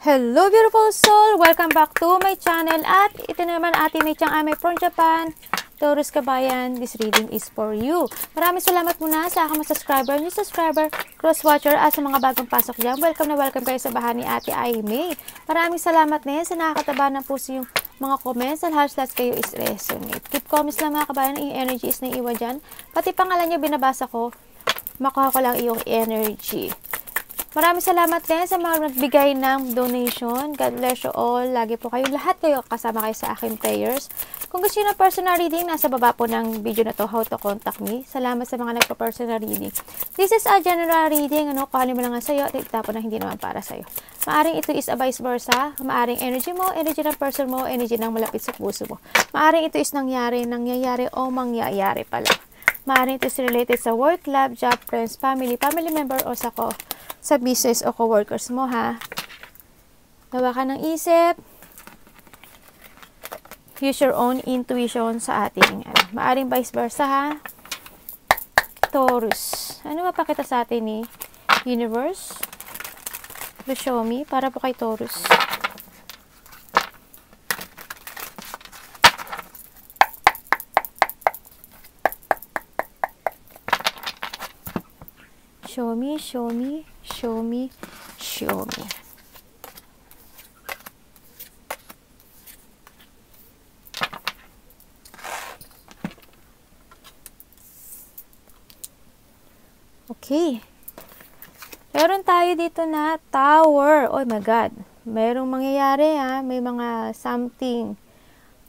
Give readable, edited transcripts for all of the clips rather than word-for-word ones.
Hello beautiful soul! Welcome back to my channel at ito naman ating may Ame from Japan. Taurus Kabayan, this reading is for you. Maraming salamat muna sa aking mga subscriber, new subscriber, cross-watcher at sa mga bagong pasok dyan. Welcome na welcome kayo sa bahay ni Ate Aimee. Maraming salamat na yan sa nakakataba ng puso yung mga comments at halos kayo is resonate. Keep comments lang mga kabayan, yung energy is naiiwan dyan. Pati pangalan nyo binabasa ko, makuha ko lang yung energy. Maraming salamat din sa mga nagbigay ng donation. God bless you all. Lagi po kayo, lahat kayo kasama kayo sa aking prayers. Kung gusto nyo ng personal reading, nasa baba po ng video na to, how to contact me. Salamat sa mga nagpa-personal reading. This is a general reading. Kuhanin mo lang nga sa'yo at itapon na hindi naman para sa'yo. Maaring ito is a vice versa. Maaring energy mo, energy ng person mo, energy ng malapit sa puso mo. Maaring ito is nangyayari o mangyayari pala. Maaring ito is related sa work, love, job, friends, family member o sa business o co-workers mo, ha. Gawa ka ng isip. Use your own intuition sa ating, maaring vice versa, ha. Taurus. Ano mapakita sa atin ni Universe? Please show me, para po kay Taurus. Show me, show me, show me, show me. Okay. Meron tayo dito na tower. Oh my God. Merong mangyayari, ha. May mga something.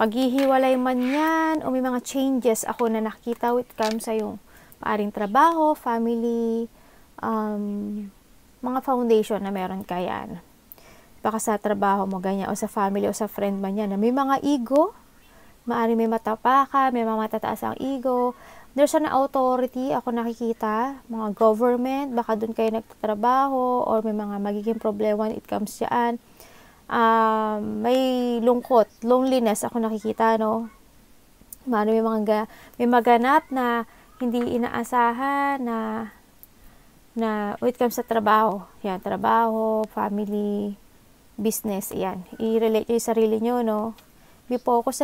Paghihiwalay man yan o may mga changes ako na nakita with comes sa yung paaring trabaho, family, mga foundation na meron ka yan. Baka sa trabaho mo ganyan, o sa family, o sa friend man yan, na may mga ego, maaaring may matapaka, may mga matataas ang ego, there's an authority, ako nakikita, mga government, baka dun kayo nagtatrabaho, or may mga magiging problema when it comes dyan, may lungkot, loneliness, ako nakikita, no, maaaring may maganap na hindi inaasahan, na when it comes sa trabaho, yan, trabaho, family, business, yan, i-relate yung sarili nyo, no, be focus,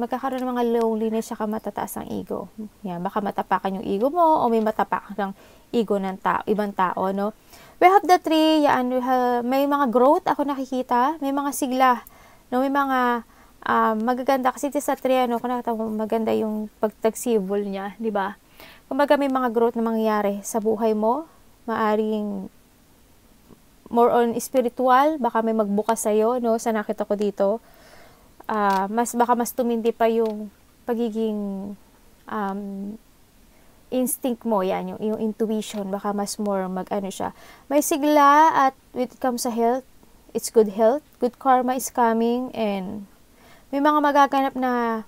magkakaroon ng mga loneliness, saka matataas ang ego, yan, baka matapakan yung ego mo, o may matapakan ng ego ng ibang tao, no. We have the tree, yan, may mga growth, ako nakikita, may mga sigla, no, may mga, magaganda, kasi sa tree, kung nakita mo, maganda yung pagtagsibol niya, di ba? Kumbaga may mga growth na mangyayari sa buhay mo, maaring more on spiritual, baka may magbukas sa'yo, no, sa nakita ko dito. Baka mas tumindi pa yung pagiging instinct mo, yan, yung intuition, baka mas more siya. May sigla at when it comes sa health, it's good health, good karma is coming, and may mga magaganap na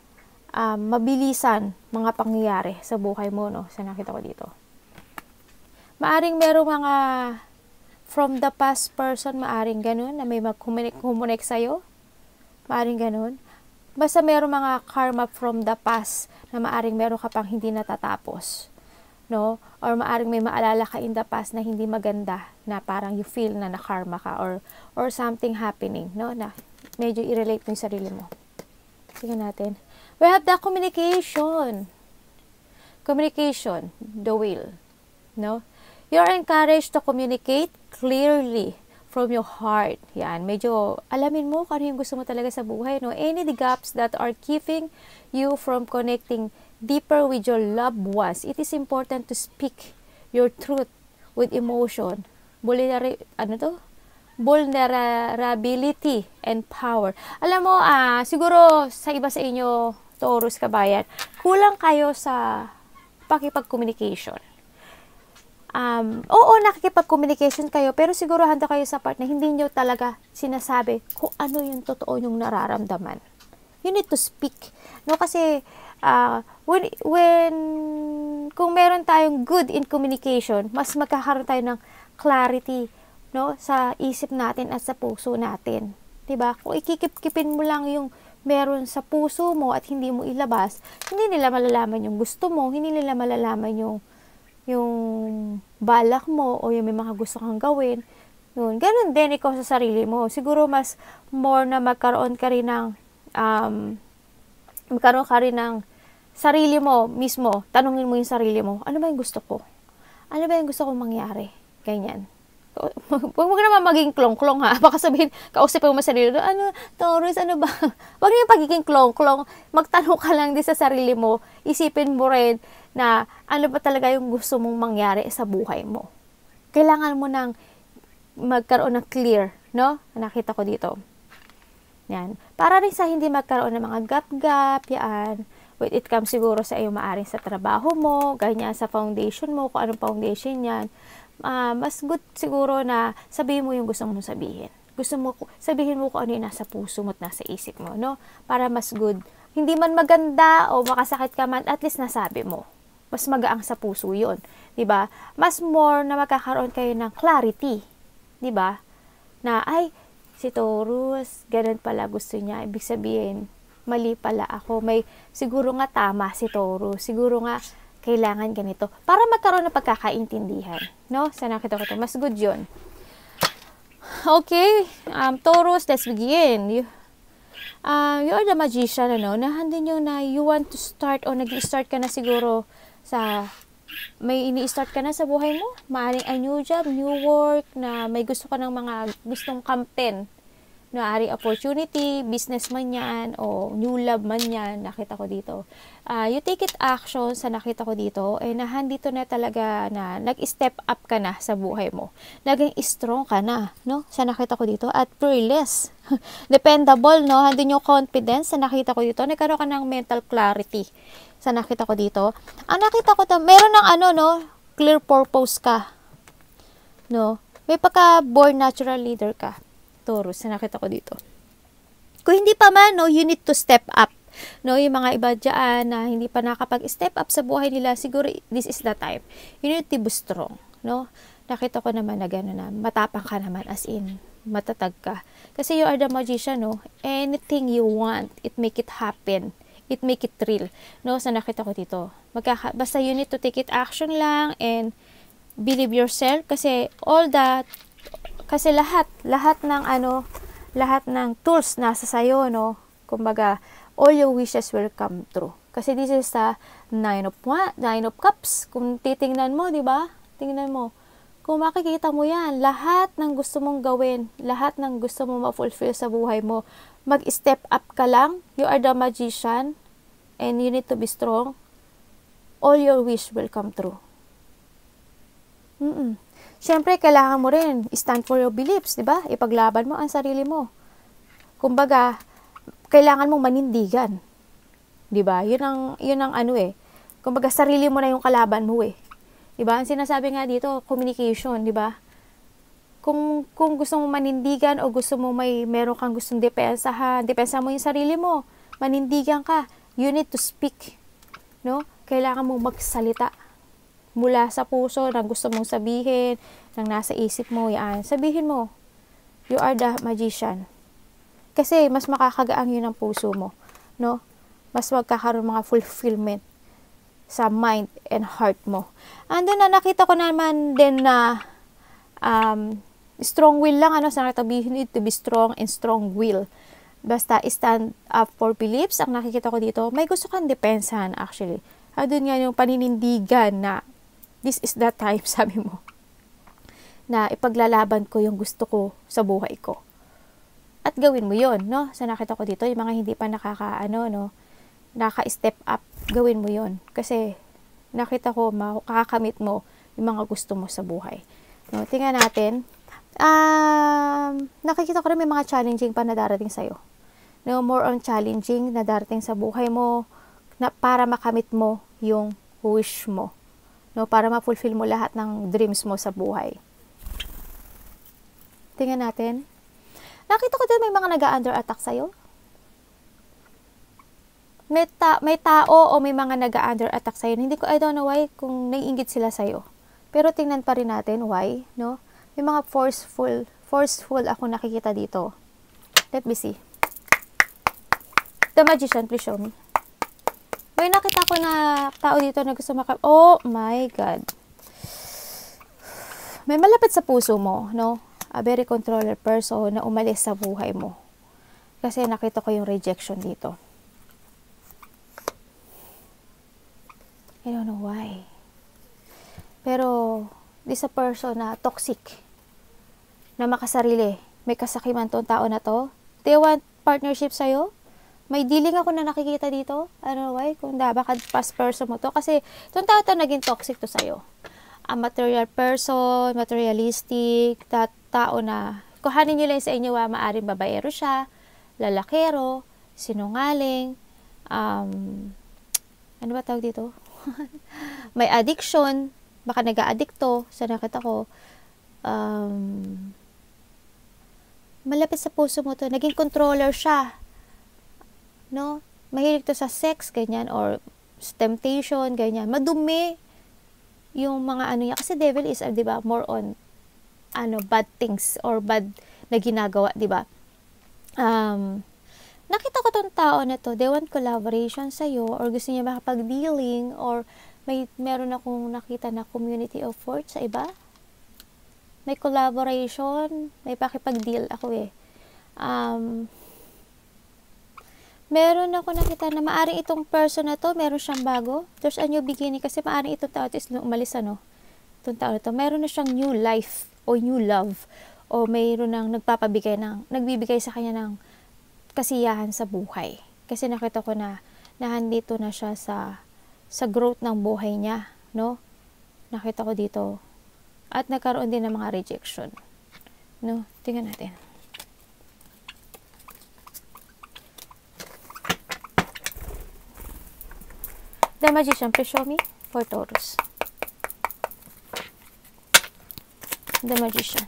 mabilisan mga pangyayari sa buhay mo, no, sa nakita ko dito. Maaring merong mga from the past person, maaring ganun, na may mag-connect sa'yo. Maaring ganun. Basta merong mga karma from the past, na maaring meron ka pang hindi natatapos. No? Or maaring may maalala ka in the past na hindi maganda, na parang you feel na na-karma ka, or something happening, no? Na medyo i-relate mo yung sarili mo. Sige natin. We have the communication. Communication, the will. No? You're encouraged to communicate clearly from your heart. Yan, medyo alamin mo kung ano yung gusto mo talaga sa buhay, no? Any the gaps that are keeping you from connecting deeper with your loved ones, it is important to speak your truth with emotion. Vulnerability and power. Alam mo, siguro sa iba sa inyo, Taurus Kabayan, kulang kayo sa pakipag-communication. Oo, nakikipag-communication kayo, pero siguro handa kayo sa part na hindi nyo talaga sinasabi kung ano yung totoo yung nararamdaman. You need to speak. No, kasi kung meron tayong good in communication, mas magkakaroon tayo ng clarity, no, sa isip natin at sa puso natin. 'Di ba? Kung ikikip-kipin mo lang yung meron sa puso mo at hindi mo ilabas, hindi nila malalaman yung gusto mo, hindi nila malalaman yung balak mo o yung may mga gusto kang gawin, Yun. Ganun din ikaw sa sarili mo. Siguro mas more na magkaroon ka rin ng sarili mo mismo. Tanungin mo yung sarili mo, ano ba yung gusto ko? Ano ba yung gusto kong mangyari? Ganyan. Huwag mo naman maging klong-klong ha. Baka sabihin, kausapin mo sarili mo, ano, Taurus, ano ba? Huwag niyo pagiging klong-klong. Magtanong ka lang din sa sarili mo. Isipin mo rin na ano ba talaga yung gusto mong mangyari sa buhay mo. Kailangan mo nang magkaroon ng clear, no? Nakita ko dito. Yan. Para rin sa hindi magkaroon ng mga gap-gap, yan. When it comes siguro sa iyo, maaring sa trabaho mo, ganyan, sa foundation mo, kung anong foundation yan. Mas good siguro na sabihin mo yung gusto mong sabihin. Gusto mo, sabihin mo kung ano yung nasa puso mo at nasa isip mo, no? Para mas good. Hindi man maganda o makasakit ka man, at least nasabi mo. Mas magaang sa puso yun. 'Di ba? Mas more na magkakaroon kayo ng clarity. 'Di ba? Na, ay, si Taurus, ganun pala gusto niya. Ibig sabihin, mali pala ako. May, siguro nga tama si Taurus. Siguro nga, kailangan ganito. Para magkaroon ng pagkakaintindihan. No? Sa nakita ko ito. Mas good yun. Okay. Taurus, let's begin. You are the magician, ano? Nahandin nyo na you want to start o nag-start ka na siguro sa may ini-start ka na sa buhay mo. Maaring a new job, new work, na may gusto ka ng mga gustong kampen. Maaring opportunity, business man yan, o new love man yan, nakita ko dito. You take it action sa nakita ko dito, nahandito na talaga na nag-step up ka na sa buhay mo. Naging strong ka na, no? Sa nakita ko dito, at fearless. Dependable, no? Handin yung confidence sa nakita ko dito. Nagkaroon ka ng mental clarity sa nakita ko dito. Ang nakita ko dito, meron ng clear purpose ka. No? May pagka-born natural leader ka. Taurus, na nakita ko dito. Kung hindi pa man, no, you need to step up. No, yung mga iba dyan na hindi pa nakapag-step up sa buhay nila, siguro this is the time. You need to be strong. No? Nakita ko naman na gano'n na, matapang ka naman, as in, matatag ka. Kasi you are the magician, no? Anything you want, it make it happen. It make it real. No? So, nakita ko dito. Basta you need to take it action lang and believe yourself. Kasi lahat ng tools nasa sayo, no? Kumbaga, all your wishes will come true. Kasi this is the nine of cups. Kung titingnan mo, di ba? Tingnan mo. Kung makikita mo yan, lahat ng gusto mong gawin, lahat ng gusto mong ma-fulfill sa buhay mo, mag-step up ka lang. You are the magician and you need to be strong. All your wish will come true. Siyempre, kailangan mo rin stand for your beliefs, di ba? Ipaglaban mo ang sarili mo. Kumbaga, kailangan mong manindigan. Di ba? Yun ang Kumbaga, sarili mo na yung kalaban mo eh. Di ba? Ang sinasabi nga dito, communication, di ba? Kung gusto mo manindigan o gusto mo meron kang gustong depensahan mo yung sarili mo, manindigan ka, you need to speak. No? Kailangan mong magsalita mula sa puso ng gusto mong sabihin, ng nasa isip mo, yan. Sabihin mo, you are the magician. Kasi mas makakagaang yun ang puso mo, no? Mas magkakaroon mga fulfillment sa mind and heart mo. Andun na nakita ko naman din na strong will lang, sa you need to be strong and strong will. Basta stand up for beliefs, ang nakikita ko dito, may gusto kang depensahan actually. Andun nga yung paninindigan na this is the time, sabi mo, na ipaglalaban ko yung gusto ko sa buhay ko. At gawin mo yon, no? Sa nakita ko dito, yung mga hindi pa naka-step up, gawin mo yon. Kasi nakita ko, makakamit mo yung mga gusto mo sa buhay. No? Tingnan natin. Nakikita ko rin may mga challenging pa na darating sa'yo. No? More on challenging na darating sa buhay mo na para makamit mo yung wish mo. No, para ma-fulfill mo lahat ng dreams mo sa buhay. Tingnan natin. Nakita ko din may mga nag-under attack sa'yo. May tao o may mga nag-under attack sa'yo. I don't know why, kung naiinggit sila sa'yo. Pero tingnan pa rin natin why, no? May mga forceful ako nakikita dito. Let me see. The magician, please show me. May nakita ko na tao dito na gusto oh my God. May malapit sa puso mo, no? very controller person na umalis sa buhay mo. Kasi nakita ko yung rejection dito. I don't know why. Pero, this a person na toxic, na makasarili, may kasakiman tong tao na to. They want partnership sa'yo. May dealing ako na nakikita dito. I don't know why. Kung baka past person mo to. Kasi, itong tao to naging toxic to sa'yo. A material person, materialistic, tao na, kuhanin nyo lang sa inyo, maaring babaero siya, lalakero, sinungaling, ano ba tawag dito? May addiction, baka nag-a-addicto, sa nakita ko, malapit sa puso mo to, naging controller siya, no? Mahilig to sa sex, ganyan, or temptation, ganyan, madumi yung mga ano niya, kasi devil is, di ba, more on, bad things, or bad na ginagawa, di ba? Nakita ko tong tao na to, they want collaboration sa'yo, or gusto niya makapag-dealing, or meron akong nakita na community of work sa iba. May collaboration, may pakipag-deal ako eh. Meron ako nakita na maaring itong person na to, meron siyang bago. There's a new beginning, kasi maaring itong tao is umalis, itong tao na to, meron na siyang new life, o new love, o mayroon nang nagbibigay sa kanya ng kasiyahan sa buhay. Kasi nakita ko na nandito na siya sa growth ng buhay niya, no? Nakita ko dito. At nagkaroon din ng mga rejection. No? Tingnan natin. The Magician, please show me for Taurus. The Magician.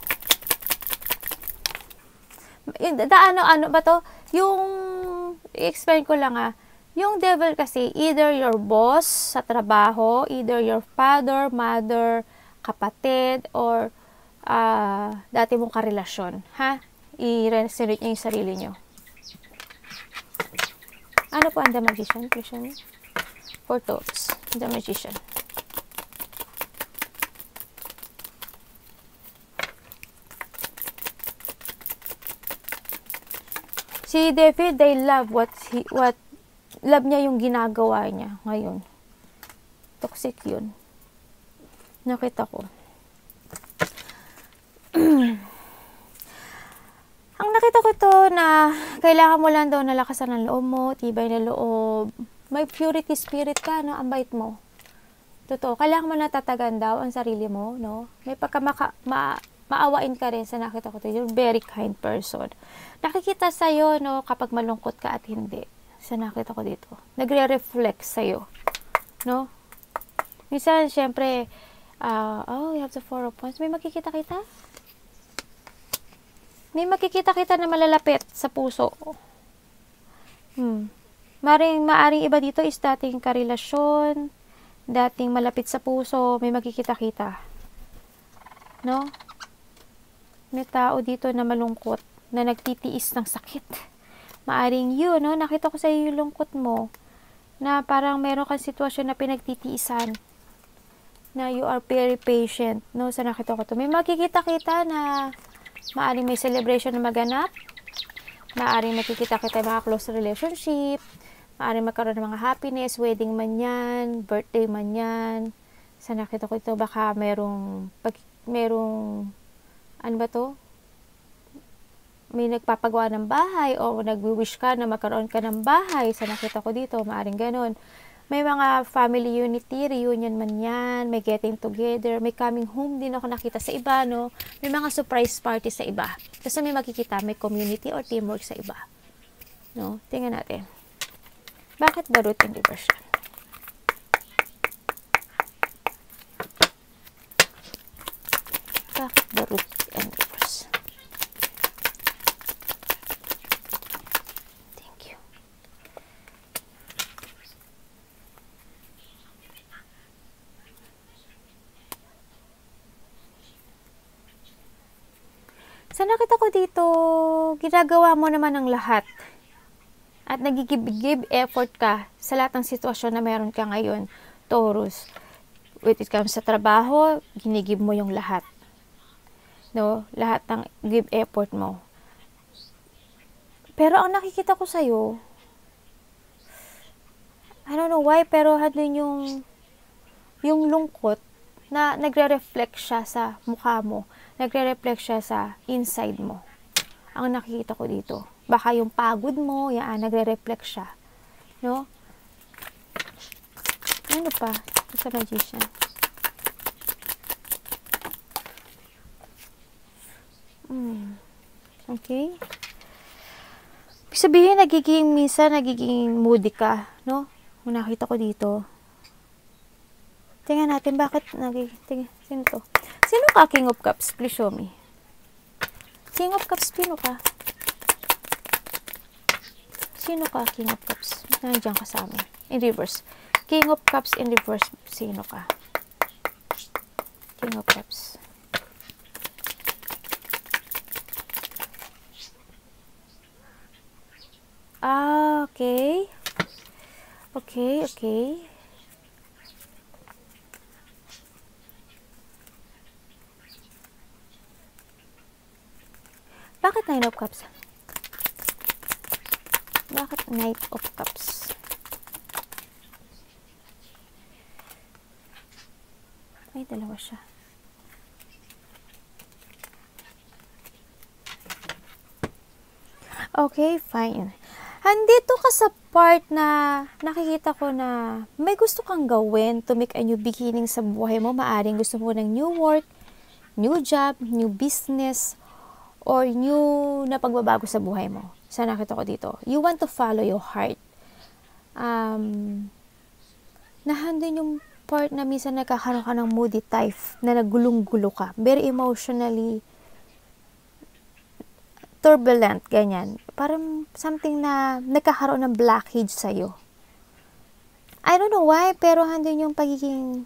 Ano ba to? Yung, i-explain ko lang yung devil kasi, either your boss sa trabaho, either your father, mother, kapatid, or dati mong karelasyon. I-resonate niyo yung sarili niyo. Ano po ang The Magician? For Taurus. The Magician. Si David, they love love niya yung ginagawa niya ngayon. Toxic yun. Nakita ko. Ang nakita ko to na kailangan mo lang daw nalakasan ng loob mo, tibay na loob. May purity spirit ka, no? Ang bait mo. Totoo. Kailangan mo natatagan daw ang sarili mo, no? May maawain ka rin sa nakita ko to. You're very kind person. Nakikita sa'yo, no, kapag malungkot ka at hindi. Sa nakita ko dito. Nagre-reflect sa'yo. No? Minsan, syempre, you have the 4 of Wands. May makikita-kita? May makikita-kita na malalapit sa puso. Maaring iba dito is dating karelasyon, dating malapit sa puso, may makikita-kita. No? May tao dito na malungkot, na nagtitiis ng sakit. Maaring yun, no? Nakita ko sa iyo yung lungkot mo, na parang meron kang sitwasyon na pinagtitiisan, na you are very patient, no? Sa nakita ko to. May makikita-kita na maaring may celebration na maganap, maaring makikita-kita mga close relationship, maaring magkaroon ng mga happiness, wedding man yan, birthday man yan. Sa nakita ko ito, baka merong ano ba to? May nagpapagawa ng bahay o nag-wish ka na magkaroon ka ng bahay. Sa nakita ko dito, maaring ganun. May mga family unity, reunion man yan, may getting together, may coming home din ako nakita sa iba, no? May mga surprise party sa iba. Kasi may makikita, may community or teamwork sa iba. No? Tingnan natin. Bakit ba root in reverse? Bakit ba root in reverse? Thank you. Sa nakita ko dito, ginagawa mo naman ang lahat. At nagigib effort ka sa lahat ng sitwasyon na meron ka ngayon, Taurus. When it comes sa trabaho, ginigib mo yung lahat. no? Lahat ng give effort mo. Pero ang nakikita ko sa'yo, I don't know why, pero andun yung lungkot na nagre-reflect siya sa mukha mo. Nagre-reflect siya sa inside mo. Ang nakikita ko dito. Baka yung pagod mo, yan, nagre-reflect siya. No? Ano pa? Sa Magician. Okay? Sabihin, minsan nagiging moody ka, no? Kung nakita ko dito. Tingnan natin, bakit sino to? Sino ka, King of Cups? Please show me. King of Cups, sino ka? Sino ka, King of Cups? Nandiyan ka sa amin. In reverse. King of Cups in reverse, sino ka? King of Cups. Okay. Okay. Bakit Nine of Cups? Bakit Knight of Cups? Ay, dalawa siya. Okay, fine. Handito ka sa part na nakikita ko na may gusto kang gawin to make a new beginning sa buhay mo. Maaring gusto mo ng new work, new job, new business, or new na pagbabago sa buhay mo. Sa nakita ko dito. You want to follow your heart. Nahandun yung part na minsan nagkakaroon ka ng moody type, na nagulong-gulo ka. Very emotionally turbulent, ganyan. Parang something na nagkakaroon ng blockage sa'yo. I don't know why, pero handun yung pagiging,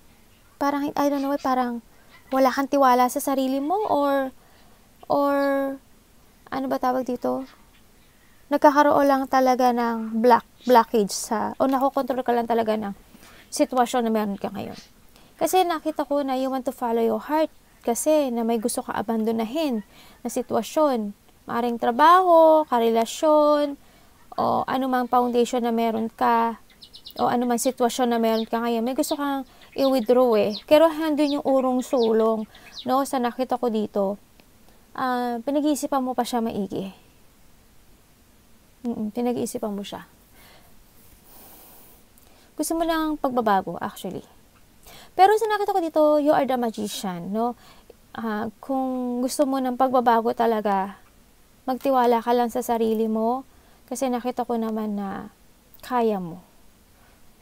parang, I don't know why, parang wala kang tiwala sa sarili mo, or ano ba tawag dito? Nagkakaroon lang talaga ng blockage sa, o nakokontrol ka lang talaga ng sitwasyon na meron ka ngayon. Kasi nakita ko na you want to follow your heart, kasi na may gusto ka abandonahin na sitwasyon. Maaring trabaho, karelasyon, o anumang foundation na meron ka, o anumang sitwasyon na meron ka ngayon, may gusto kang i-withdraw eh. Pero handun yung urong sulong, no? Sa nakita ko dito, pinag-iisipan mo pa siya maigi. Pinag-iisipan mo siya. Gusto mo lang pagbabago, actually. Pero sa nakita ko dito, you are the magician, no? Kung gusto mo ng pagbabago talaga, magtiwala ka lang sa sarili mo, kasi nakita ko naman na kaya mo.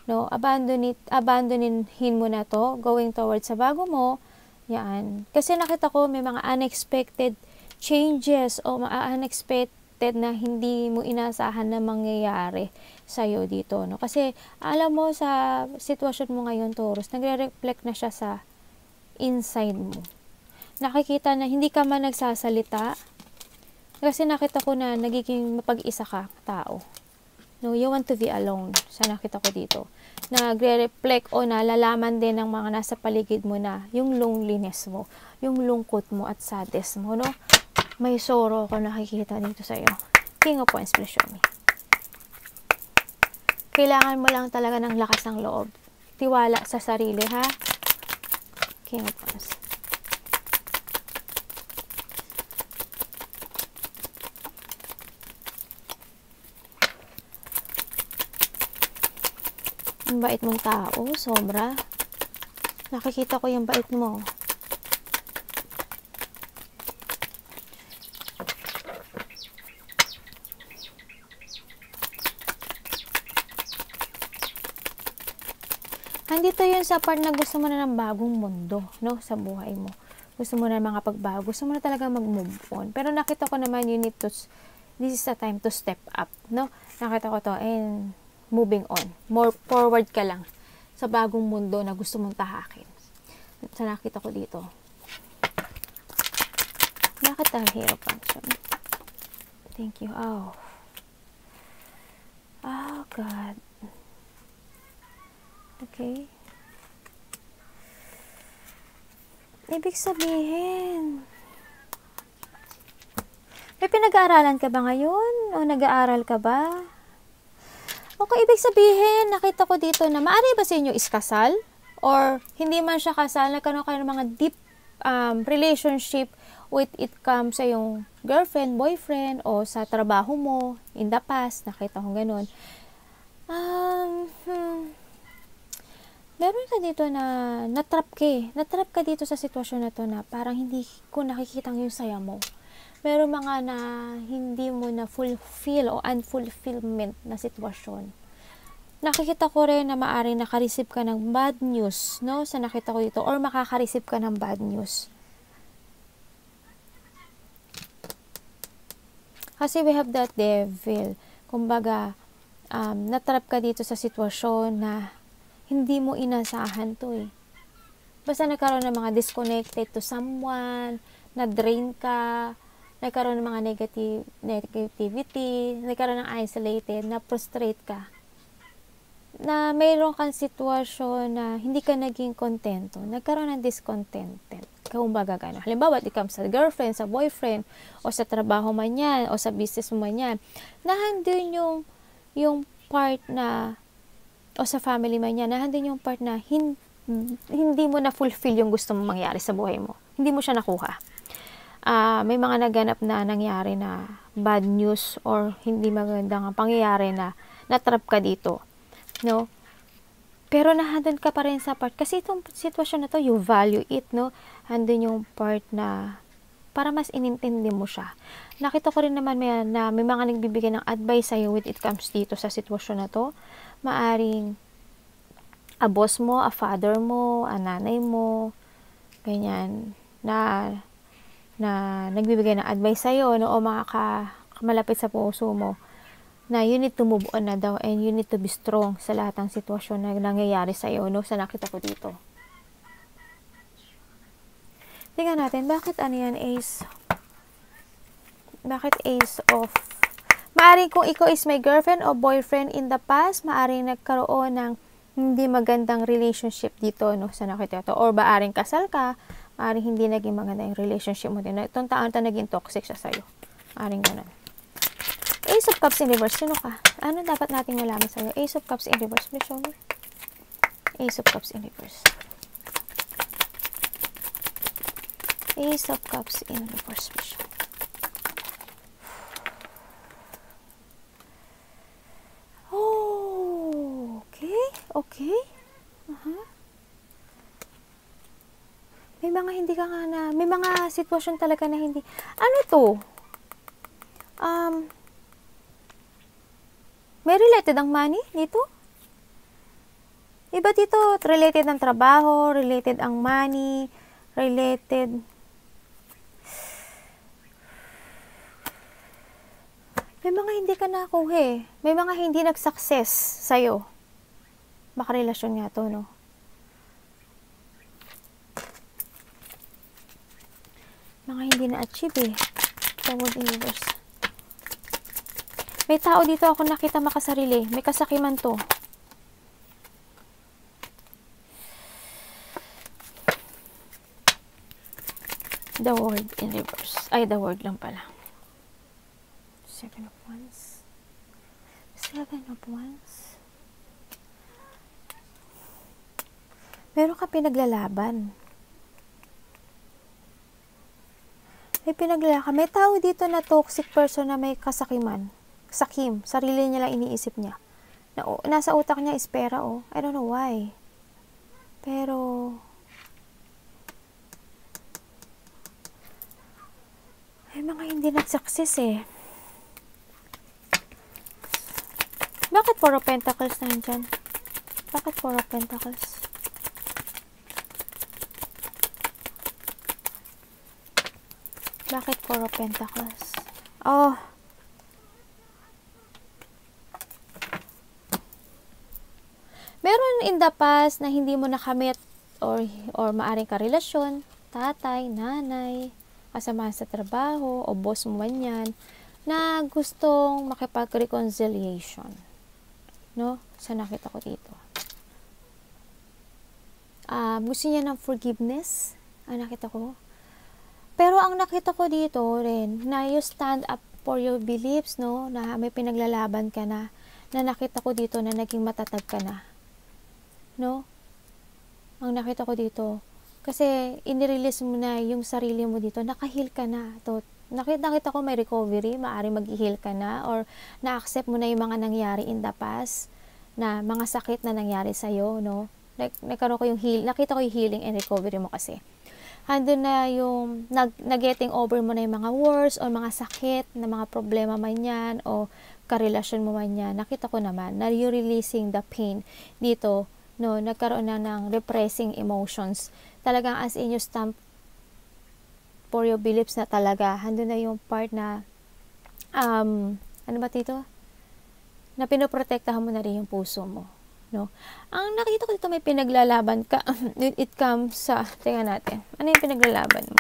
No, abandonin mo na to, going towards sa bago mo. Yan. Kasi nakita ko may mga unexpected changes o unexpected na hindi mo inasahan na mangyayari sa'yo dito, no? Kasi alam mo, sa sitwasyon mo ngayon, Taurus, nagre-reflect na siya sa inside mo. Nakikita na hindi ka man nagsasalita, kasi nakita ko na nagiging mapag-isa ka tao. No, you want to be alone. Sa nakita ko dito. Nagre-reflect o nalalaman din ng mga nasa paligid mo na yung loneliness mo, yung lungkot mo at sadness mo, no? May sorrow ko nakikita dito sa iyo. King of Wands, please show me. Kailangan mo lang talaga ng lakas ng loob. Tiwala sa sarili, ha? King of Wands. Ang bait mong tao, sobra. Nakikita ko yung bait mo. Nandito yun sa part na gusto mo na ng bagong mundo, no? Sa buhay mo. Gusto mo na mga pagbago. Gusto mo na talaga mag-move on. Pero nakita ko naman this is the time to step up, no? Nakita ko to, and moving on. More forward ka lang sa bagong mundo na gusto mong tahakin. Sa nakita ko dito. Bakit ang Hero Function? Thank you. Oh, God. Okay. Ibig sabihin, May pinag-aaralan ka ba ngayon? O nag-aaral ka ba? Okay, ibig sabihin, nakita ko dito na maaari ba sa inyo is kasal? Or hindi man siya kasal, nagkaroon kayo ng mga deep relationship with it comes sa yung girlfriend, boyfriend, o sa trabaho mo, in the past, nakita ko ganun. Meron ka dito na natrap ka dito sa sitwasyon na to na parang hindi ko nakikita yung saya mo. Meron mga na hindi mo na fulfill o unfulfillment na sitwasyon. Nakikita ko rin na maaaring nakareceive ka ng bad news, no? Sa nakita ko dito, or makaka-receive ka ng bad news. Kasi we have that devil. Kumbaga, natrap ka dito sa sitwasyon na hindi mo inasahan to eh. Basta nagkaroon ng mga disconnected to someone, na-drain ka, nagkaroon ng mga negativity, nagkaroon ng isolated, na frustrate ka. Na mayroon kang sitwasyon na hindi ka naging kontento, nagkaroon ng discontented. Kumbaga gano'n. Halimbawa, it comes sa girlfriend, sa boyfriend, o sa trabaho man yan, o sa business mo man yan, nahandun yung part na, o sa family man yan, nahandun yung part na hindi mo na fulfill yung gusto mong mangyari sa buhay mo. Hindi mo siya nakuha. May mga naganap na nangyari na bad news or hindi magandang pangyayari na natrap ka dito. No? Pero nahandun ka pa rin sa part. Kasi itong sitwasyon na to, you value it, no? Handun yung part na para mas inintindi mo siya. Nakita ko rin naman may mga nagbibigay ng advice sa'yo when it comes dito sa sitwasyon na to. Maaring a boss mo, a father mo, a nanay mo, ganyan, na nagbibigay ng advice sa'yo, no? O mga malapit sa puso mo, na you need to move on na daw and you need to be strong sa lahat ng sitwasyon na nangyayari sa'yo, no? Sa nakita ko dito. Tingnan natin, bakit ano yan, ace? Bakit ace of? Maaring kung ikaw is my girlfriend o boyfriend in the past, maaring nagkaroon ng hindi magandang relationship dito, no? Sa nakita ko. Or maaring kasal ka, maaring hindi naging maganda yung relationship mo din. Itong taon naging toxic siya sa'yo. Maaring ganun. Ace of Cups in reverse. Sino ka? Ano dapat nating malaman sa'yo? Ace of Cups in reverse. Please show me. Ace of Cups in reverse. Ace of Cups in reverse. Please show me. Oh, okay. Okay. May mga hindi ka nga na, may mga sitwasyon talaga na hindi. Ano to? May related ang money dito? Iba dito, related ang trabaho, related ang money, related. May mga hindi ka nakuha eh. May mga hindi nag-success sa'yo. Baka relasyon nga to, no? Mga hindi na-achieve eh. The World Universe. May tao dito ako nakita makasarili. May kasakiman to. The World in reverse. Ay, the World lang pala. 7 of Wands. 7 of Wands. Meron ka pinaglalaban. May tao dito na toxic person na may kasakiman. Sakim. Sarili niya lang iniisip niya. Nasa utak niya is pera, oh. I don't know why. Pero, ay mga hindi nag-success eh. Bakit 4 of Pentacles na dyan? Bakit 4 of Pentacles? Bakit 4 of Pentacles? Oh. Meron in the past na hindi mo nakamit or maaring karelasyon, tatay, nanay, kasama sa trabaho, o boss mo man yan, na gustong makipag-reconciliation. No? Sa nakita ko dito. Gusto niya ng forgiveness. Nakita ko. Pero ang nakita ko dito rin, na you stand up for your beliefs, no? Na may pinaglalaban ka na. Na nakita ko dito na naging matatag ka na. No? Ang nakita ko dito. Kasi, inirelease mo na yung sarili mo dito. Nakahil ka na. Nakita ko may recovery. Maaaring mag-heal ka na. Or, na-accept mo na yung mga nangyari in the past. Na mga sakit na nangyari sa'yo, no? Nakita ko yung healing and recovery mo kasi. Andun na yung nag-getting over mo na yung mga wars o mga sakit na mga problema man yan o karelasyon mo man yan. Nakita ko naman na you're releasing the pain dito, no? Nagkaroon na ng repressing emotions. Talagang as in you stand for your beliefs na talaga. Andun na yung part na ano ba dito? Na pinoprotektahan mo na rin yung puso mo, no? Ang nakita ko dito may pinaglalaban ka. It comes sa, tingnan natin. Ano yung pinaglalaban mo?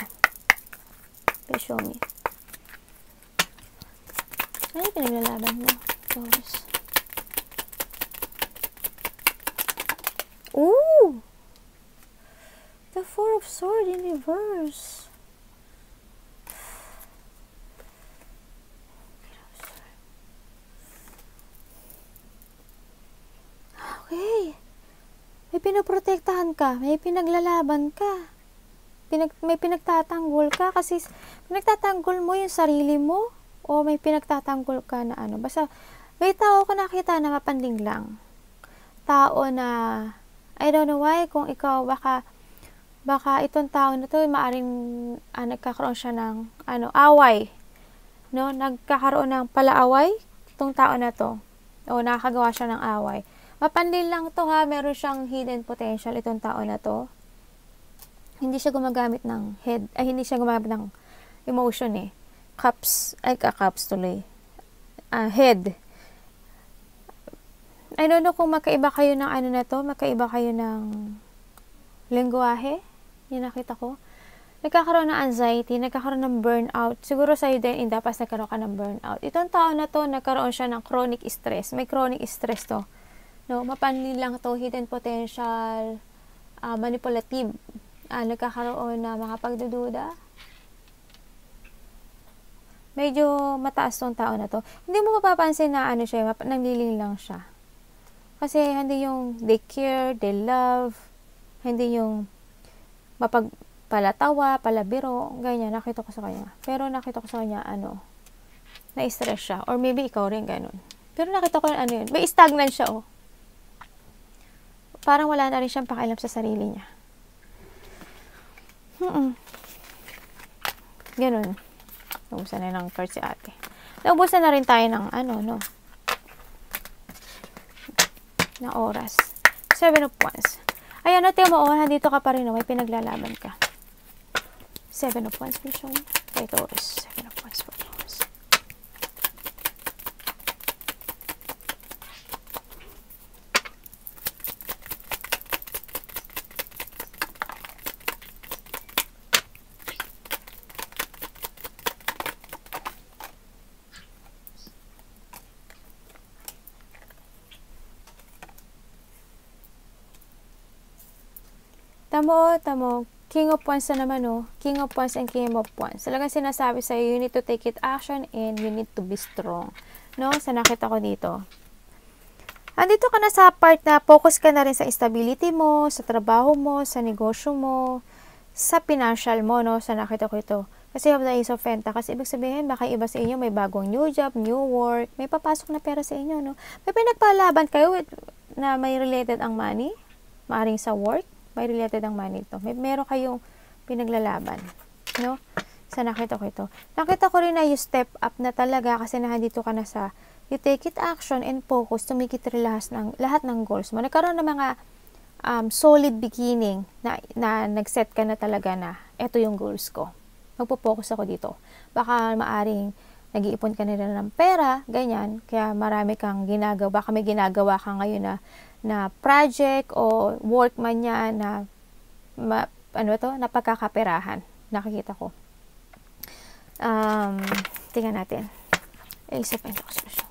Please show me. Ano yung pinaglalaban mo? Taurus. Ooh! The Four of Swords in reverse. Okay. May pinoprotektahan ka. May pinaglalaban ka. May pinagtatanggol ka. Kasi pinagtatanggol mo yung sarili mo. O may pinagtatanggol ka na ano. Basta, may tao ko nakita na mapanding lang. Tao na, I don't know why, kung ikaw baka itong tao na to, maaring nagkakaroon siya ng away. No? Nagkakaroon ng palaaway itong tao na to. O nakakagawa siya ng away. Mapandil lang to ha, meron siyang hidden potential itong tao na to. Hindi siya gumagamit ng hindi siya gumagamit ng emotion eh. Cups tuloy. Head. I don't know kung magkaiba kayo ng na to, magkaiba kayo ng lengguwahe. Yan nakita ko. Nagkakaroon ng anxiety, nagkakaroon ng burnout. Siguro sa'yo din, in the past nagkaroon ka ng burnout. Itong tao na to, nagkaroon siya ng chronic stress. May chronic stress to. No, mapanlil lang to, hidden potential, manipulative, nagkakaroon na mga pagdududa. Medyo mataas tong tao na to. Hindi mo mapapansin na siya, nangliling lang siya. Kasi hindi yung they care, they love, hindi yung palatawa, palabiro, ganyan, nakita ko sa kanya. Pero nakita ko sa kanya, na-stress siya. Or maybe ikaw rin, ganun. Pero nakita ko yun, may stagnant siya, oh. Parang wala na rin siyang pakialam sa sarili niya. Ganun. Naubusan na ng card si ate. Naubusan na rin tayo ng na oras. 7 of Wands. Ayan, natin mo, nandito ka pa rin, may pinaglalaban ka. 7 of Wands, please show me. Kay Taurus. 7 of Wands for Taurus. Tamo, King of Wands na naman, King of Wands and King of Wands. Talagang sinasabi sa'yo, you need to take it action and you need to be strong. No? Sa nakita ko dito. Andito ka na sa part na focus ka na rin sa stability mo, sa trabaho mo, sa negosyo mo, sa financial mo, no? Sa nakita ko ito. Kasi you have the Ace of Pentacles. Ibig sabihin, baka iba sa inyo, may bagong new job, new work, may papasok na pera sa inyo, no? May pinagpalaban kayo na may related ang money, maaring sa work, may related ang money ito. Meron kayong pinaglalaban. No? Sa nakita ko ito. Nakita ko rin na you step up na talaga kasi nandito ka na sa you take it action and focus to make it lahat ng goals mo. Nagkaroon ng mga solid beginning na nag-set ka na talaga na ito yung goals ko. Magpo-focus ako dito. Baka maaring nag-iipon ka nila ng pera, ganyan. Kaya marami kang ginagawa. Baka may ginagawa ka ngayon na project o work man yan na na pagkakaperahan. Nakikita ko. Tingnan natin. Isa pa yung expression.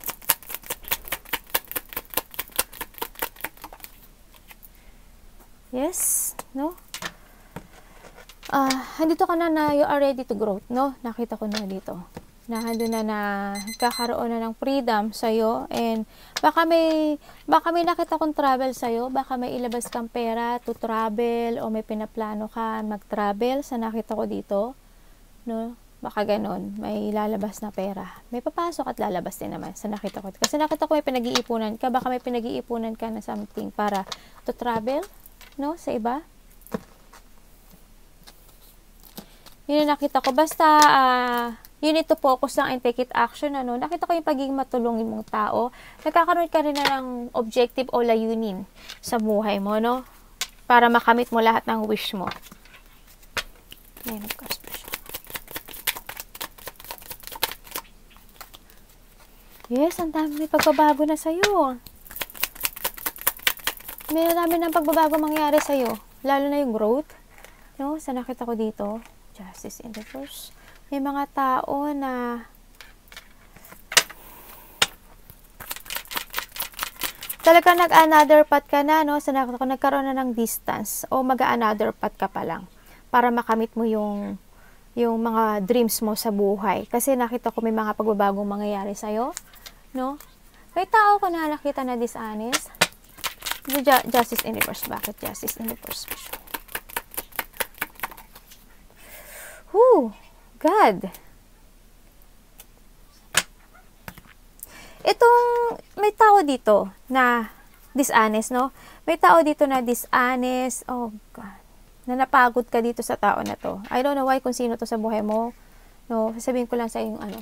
Yes, no? Handito ka na you are ready to grow, no? Nakita ko na dito. Na hando na kakaroon na ng freedom sa'yo, and baka may nakita kong travel sa'yo, baka may ilabas kang pera to travel, o may pinaplano ka mag-travel sa nakita ko dito, no? Baka ganon, may lalabas na pera. May papasok at lalabas din naman sa nakita ko. Kasi nakita ko may pinag-iipunan ka, baka may pinag-iipunan ka na something para to travel, no? Sa iba. Yun ang nakita ko. Basta, you need to focus lang and take it action, ano. Nakita ko yung pagiging matulungin mong tao. Nagkakaroon ka rin na ng objective o layunin sa buhay mo, no? Para makamit mo lahat ng wish mo. Ayan, of course, yes, ang dami may pagbabago na sa'yo. May dami ng pagbabago mangyari sa'yo. Lalo na yung growth, no? Sa nakita ko dito. Justice in reverse. May mga tao na talaga nag-another path ka na, no? So, nagkaroon na ng distance o mag-another path ka pa lang para makamit mo yung mga dreams mo sa buhay. Kasi nakita ko may mga pagbabagong mangyayari sa'yo, no? May tao ko na nakita na dishonest. Justice in reverse. Bakit justice in reverse? God. Itong, may tao dito na dishonest, no? May tao dito na dishonest. Oh, God. Na napagod ka dito sa tao na to. I don't know why kung sino to sa buhay mo. No? Sasabihin ko lang sa yung ano.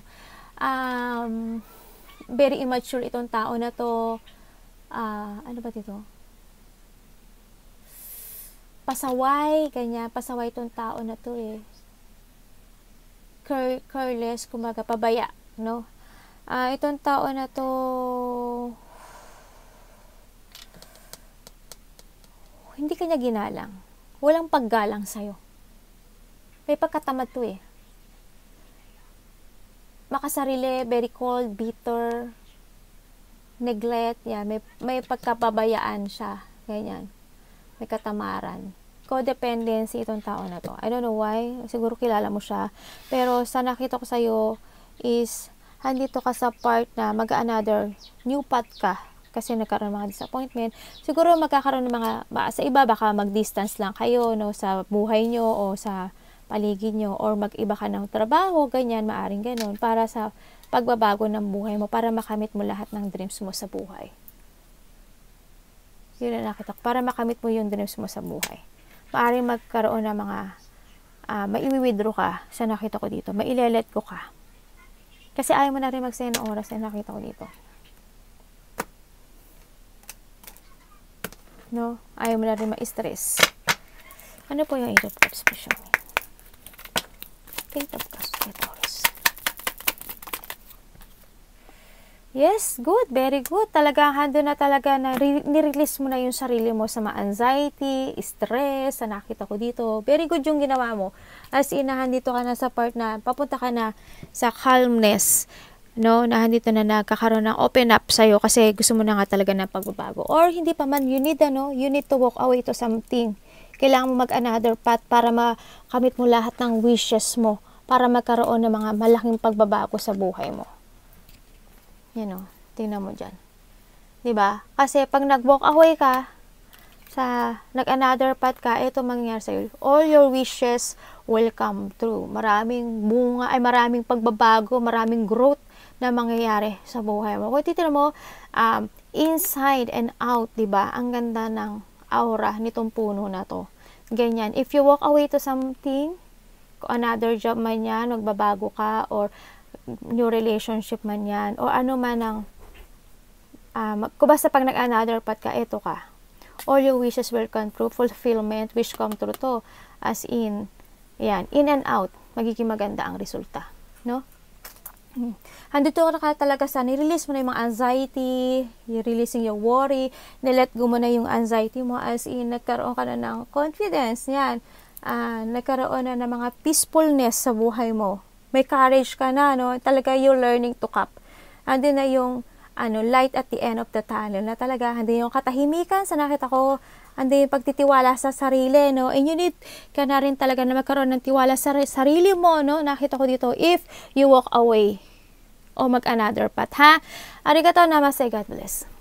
Very immature itong tao na to. Ano ba dito? Pasaway. Ganyan. Pasaway itong tao na to eh. Careless, kumbaga, pabaya, no? Itong tao na to, hindi kanya ginalang. Walang paggalang sa'yo. May pagkatamad to eh. Makasarili, very cold, bitter, neglect, yan. May pagkapabayaan siya. Ganyan. May katamaran. Codependency itong tao na to. I don't know why. Siguro kilala mo siya. Pero sa nakita ko sa'yo is, handito ka sa part na mag-another new path ka. Kasi nagkaroon ng mga disappointment. Siguro magkakaroon ng mga, sa iba baka mag-distance lang kayo, no, sa buhay nyo o sa paligid nyo. Or mag-iba ka ng trabaho, ganyan, maaring ganun. Para sa pagbabago ng buhay mo. Para makamit mo lahat ng dreams mo sa buhay. Yun na nakita ko. Para makamit mo yung dreams mo sa buhay. Maaring magkaroon ng mga maiwi-withdraw ka sa nakita ko dito. Mailelet ko ka. Kasi ayaw mo na rin magsaya ng oras na nakita ko dito. No? Ayaw mo na rin ma-stress. Ano po yung 8 of Cups special? 8 of Cups. Yes, good. Very good. Talaga, hando na talaga na nirelease mo na yung sarili mo sa mga anxiety, stress, na nakita ko dito. Very good yung ginawa mo. As in, nahandito ka na sa part na, papunta ka na sa calmness, no? Nahandito na nagkakaroon ng open up sa'yo kasi gusto mo na nga talaga ng pagbabago. Or hindi pa man, you need to walk away to something. Kailangan mo mag-another path para makamit mo lahat ng wishes mo, para magkaroon ng mga malaking pagbabago sa buhay mo. Yan o, tingnan mo dyan. Diba? Kasi pag nag-walk away ka, nag-another path ka, ito mangyayari sa'yo. All your wishes will come true. Maraming bunga, maraming pagbabago, maraming growth na mangyayari sa buhay mo. Kung titignan mo, inside and out, diba? Ang ganda ng aura nitong puno na to. Ganyan. If you walk away to something, another job man yan, magbabago ka, or new relationship man yan, o ano man ang kung basta pag nag-another path ka, ito ka. All your wishes will come true, fulfillment, wish come true to. As in, yan, in and out, magiging maganda ang resulta. No? Handito ka talaga sa, nirelease mo na yung mga anxiety, releasing yung worry, nilet go mo na yung anxiety mo, as in, nagkaroon ka na ng confidence, yan. Nagkaroon na ng mga peacefulness sa buhay mo. May courage ka na, no? Talaga you're learning to cope. Andun na yung light at the end of the tunnel na talaga, hindi yung katahimikan sa nakita ko, ando yung pagtitiwala sa sarili, no? And you need ka na rin talaga na magkaroon ng tiwala sa sarili mo, no? Nakita ko dito, if you walk away o mag another path, ha? Arigatou namaste, God bless.